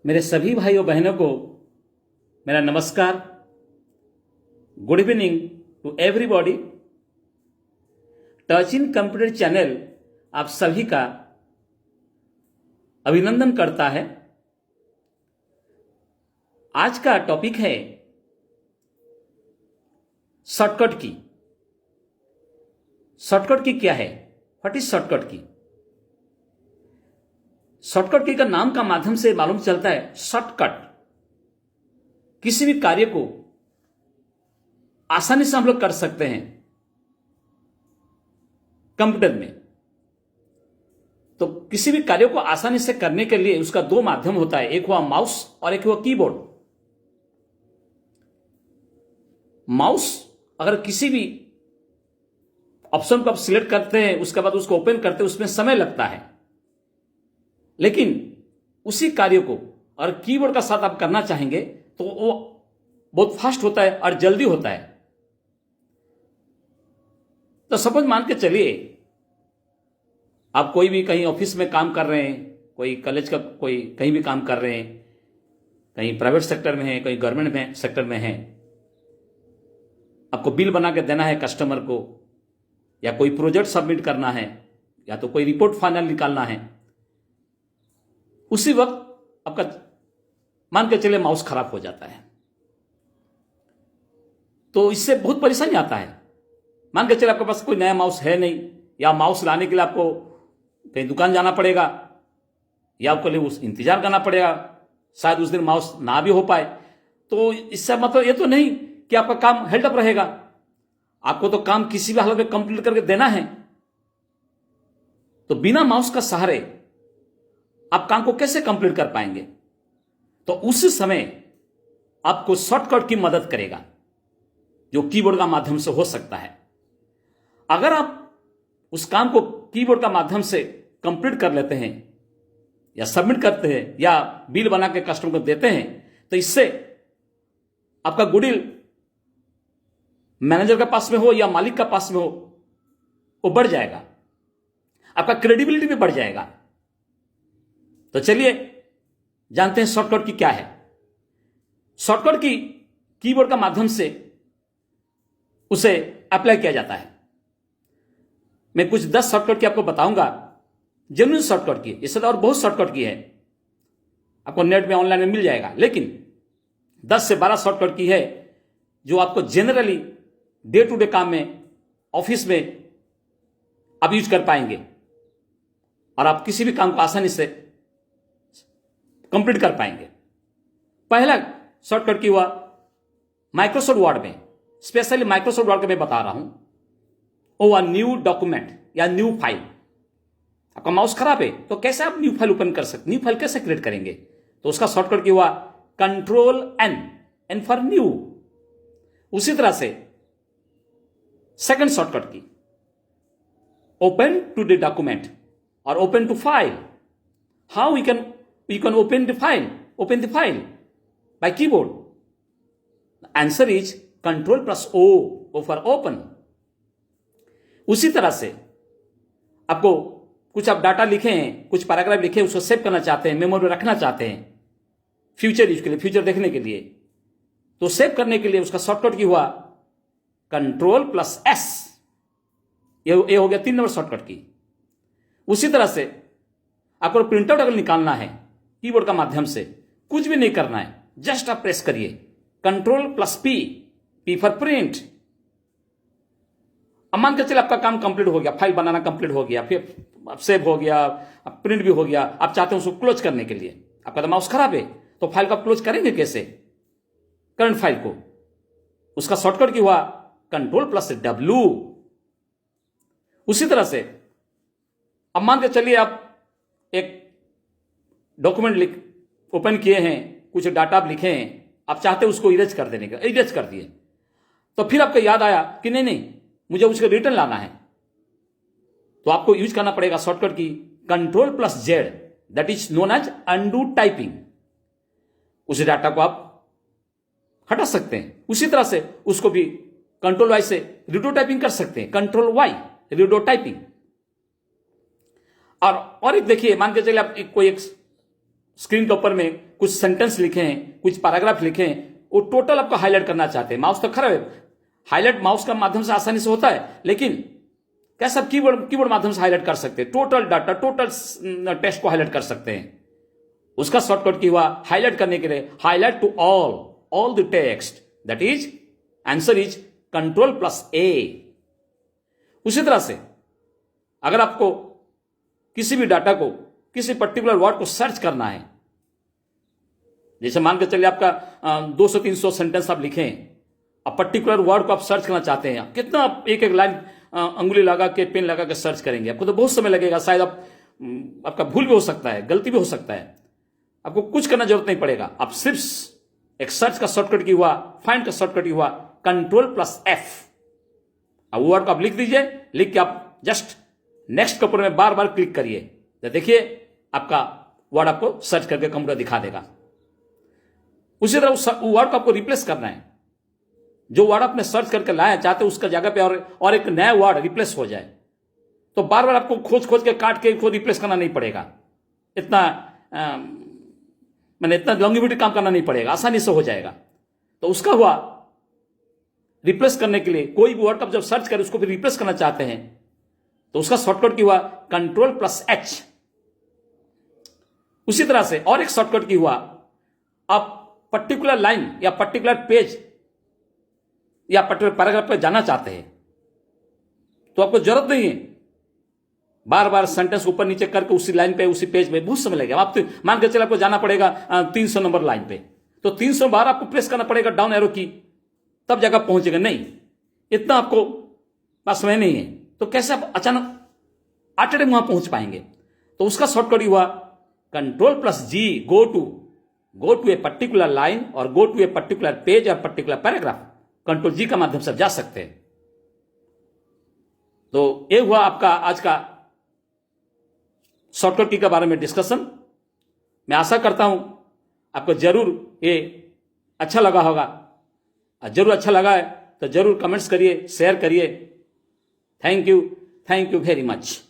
मेरे सभी भाइयों बहनों को मेरा नमस्कार। Good evening to everybody. Touch in computer channel आप सभी का अभिनंदन करता है। आज का टॉपिक है शॉर्टकट की। शॉर्टकट की क्या है? व्हाट इज शॉर्टकट की? शॉर्टकट की का नाम का माध्यम से मालूम चलता है शॉर्टकट किसी भी कार्य को आसानी से हम लोग कर सकते हैं कंप्यूटर में। तो किसी भी कार्य को आसानी से करने के लिए उसका दो माध्यम होता है, एक हुआ माउस और एक हुआ कीबोर्ड। माउस अगर किसी भी ऑप्शन को आप सिलेक्ट करते हैं, उसके बाद उसको ओपन करते हैं, उसमें समय लगता है, लेकिन उसी कार्य को और कीबोर्ड का साथ आप करना चाहेंगे तो वो बहुत फास्ट होता है और जल्दी होता है। तो सपोज मान के चलिए आप कोई भी कहीं ऑफिस में काम कर रहे हैं, कोई कॉलेज का कोई कहीं भी काम कर रहे हैं, कहीं प्राइवेट सेक्टर में है, कहीं गवर्नमेंट में सेक्टर में है। आपको बिल बना के देना है कस्टमर को, या कोई प्रोजेक्ट सबमिट करना है, या तो कोई रिपोर्ट फाइनल निकालना है। उसी वक्त आपका मान के चलिए माउस खराब हो जाता है, तो इससे बहुत परेशानी आता है। मान के चलिए आपके पास कोई नया माउस है नहीं, या माउस लाने के लिए आपको कहीं दुकान जाना पड़ेगा, या आपको लिए उस इंतजार करना पड़ेगा, शायद उस दिन माउस ना भी हो पाए। तो इससे मतलब ये तो नहीं कि आपका काम हेल्ड अप रहेगा। आपको तो काम किसी भी हालत में कंप्लीट करके देना है। तो बिना माउस का सहारे आप काम को कैसे कंप्लीट कर पाएंगे? तो उस समय आपको शॉर्टकट की मदद करेगा, जो कीबोर्ड का माध्यम से हो सकता है। अगर आप उस काम को कीबोर्ड का माध्यम से कंप्लीट कर लेते हैं, या सबमिट करते हैं, या बिल बना के कस्टमर को देते हैं, तो इससे आपका गुडविल मैनेजर के पास में हो या मालिक का पास में हो, वो बढ़ जाएगा, आपका क्रेडिबिलिटी भी बढ़ जाएगा। तो चलिए जानते हैं शॉर्टकट की क्या है। शॉर्टकट की कीबोर्ड का माध्यम से उसे अप्लाई किया जाता है। मैं कुछ 10 शॉर्टकट की आपको बताऊंगा, जेन्युइन शॉर्टकट की। इससे तो और बहुत शॉर्टकट की है, आपको नेट में ऑनलाइन में मिल जाएगा, लेकिन 10 से 12 शॉर्टकट की है जो आपको जनरली डे टू डे काम में, ऑफिस में आप यूज कर पाएंगे, और आप किसी भी काम को आसानी से कंप्लीट कर पाएंगे। पहला शॉर्टकट की हुआ माइक्रोसॉफ्ट वर्ड में, स्पेशली माइक्रोसॉफ्ट वर्ड का मैं बता रहा हूं। वो न्यू डॉक्यूमेंट या न्यू फाइल। आपका माउस खराब है तो कैसे आप न्यू फाइल ओपन कर सकते, न्यू फाइल कैसे क्रिएट करेंगे? तो उसका शॉर्टकट की हुआ कंट्रोल एन फॉर न्यू। उसी तरह से सेकंड शॉर्टकट की ओपन टू द डॉक्यूमेंट और open to file. How you can open the file by keyboard. The answer is Control plus O for open. उसी तरह से आपको कुछ आप डाटा लिखे हैं, कुछ पैराग्राफ लिखे हैं, उसको सेव करना चाहते हैं, मेमोरी में रखना चाहते हैं फ्यूचर यूज के लिए, फ्यूचर देखने के लिए। तो सेव करने के लिए उसका शॉर्टकट की हुआ कंट्रोल प्लस एस। ये हो गया 3 नंबर शॉर्टकट की। उसी तरह से आपको प्रिंटआउट अगर निकालना है कीबोर्ड का माध्यम से, कुछ भी नहीं करना है, जस्ट आप प्रेस करिए control plus P for print. अब मान के चलिए आपका काम कंप्लीट हो गया, फाइल बनाना कंप्लीट हो गया, फिर सेव हो गया, अब प्रिंट भी हो गया। आप चाहते हैं उसको क्लोज करने के लिए, आपका तो माउस खराब है, तो फाइल को आप क्लोज करेंगे कैसे? करंट फाइल को, उसका शॉर्टकट की हुआ कंट्रोल प्लस W। उसी तरह से अब मान के चलिए आप एक डॉक्यूमेंट ओपन किए हैं, कुछ डाटा आप लिखे हैं, आप चाहते हैं उसको इरेज कर देने का, इरेज कर दिए, तो फिर आपको याद आया कि नहीं मुझे उसको रिटर्न लाना है, तो आपको यूज करना पड़ेगा शॉर्टकट की control plus Z, that is known as undo typing. उस डाटा को आप हटा सकते हैं। उसी तरह से उसको भी कंट्रोल Y से रीडो टाइपिंग कर सकते हैं, कंट्रोल Y रीडो टाइपिंग। और एक देखिए, मान के चलिए आप कोई एक स्क्रीन के ऊपर में कुछ सेंटेंस लिखे हैं, कुछ पैराग्राफ लिखे हैं, वो टोटल आपको हाईलाइट करना चाहते हैं। माउस तो खराब है, हाईलाइट माउस का माध्यम से आसानी से होता है, लेकिन कैसे आप कीबोर्ड माध्यम से हाईलाइट कर सकते हैं? टोटल डाटा, टोटल टेक्स्ट को हाईलाइट कर सकते हैं। उसका शॉर्टकट की हुआ हाईलाइट करने के लिए highlight to all the text, that is answer is Ctrl+A। उसी तरह से अगर आपको किसी भी डाटा को, किसी पर्टिकुलर वर्ड को सर्च करना है, जैसे मान के चलिए आपका 200-300 सेंटेंस आप लिखें, अब पर्टिकुलर वर्ड को आप सर्च करना चाहते हैं, कितना आप एक लाइन अंगुली लगा के, पेन लगा के सर्च करेंगे? आपको तो बहुत समय लगेगा, शायद आपका भूल भी हो सकता है, गलती भी हो सकता है। आपको कुछ करना जरूरत नहीं पड़ेगा, आप सिर्फ एक सर्च का शॉर्टकट की हुआ, फाइंड का शॉर्टकट की हुआ Ctrl+F। अब वो वर्ड को आप लिख दीजिए, लिख के आप जस्ट नेक्स्ट के ऊपर में बार बार क्लिक करिए, तो देखिए आपका वर्ड आपको सर्च करके कंप्यूटर दिखा देगा। उसी तरह उस वर्ड को आपको रिप्लेस करना है, जो वर्ड आपने सर्च करके लाया चाहते उसका जगह पे और एक नया वर्ड रिप्लेस हो जाए, तो बार बार आपको खोज के काट के इसको रिप्लेस करना नहीं पड़ेगा। इतना इतना लॉन्गिविटी काम करना नहीं पड़ेगा, आसानी से हो जाएगा। तो उसका हुआ रिप्लेस करने के लिए, कोई भी वर्ड आप जब सर्च करें उसको फिर रिप्लेस करना चाहते हैं, तो उसका शॉर्टकट की हुआ Ctrl+H। उसी तरह से और एक शॉर्टकट की हुआ, आप पर्टिकुलर लाइन या पर्टिकुलर पेज या पर्टिकुलर पैराग्राफ पर जाना चाहते हैं, तो आपको जरूरत नहीं है बार बार सेंटेंस ऊपर नीचे करके उसी लाइन पे, उसी पेज पे बहुत समय लगेगा। आप तो मान के चले आपको जाना पड़ेगा 300 नंबर लाइन पे, तो 300 बार आपको प्रेस करना पड़ेगा डाउन एरो की, तब जगह पहुंचेगा। नहीं, इतना आपको पास समय नहीं है, तो कैसे आप अचानक आटे वहां पहुंच पाएंगे? तो उसका शॉर्टकट ही हुआ Ctrl+G, go to a particular line और go to a particular page और पर्टिकुलर पैराग्राफ। Ctrl+G का माध्यम से जा सकते हैं। तो ये हुआ आपका आज का शॉर्टकट की के बारे में डिस्कशन। मैं आशा करता हूं आपको जरूर ये अच्छा लगा होगा। जरूर अच्छा लगा है तो जरूर कमेंट्स करिए, शेयर करिए। Thank you very much.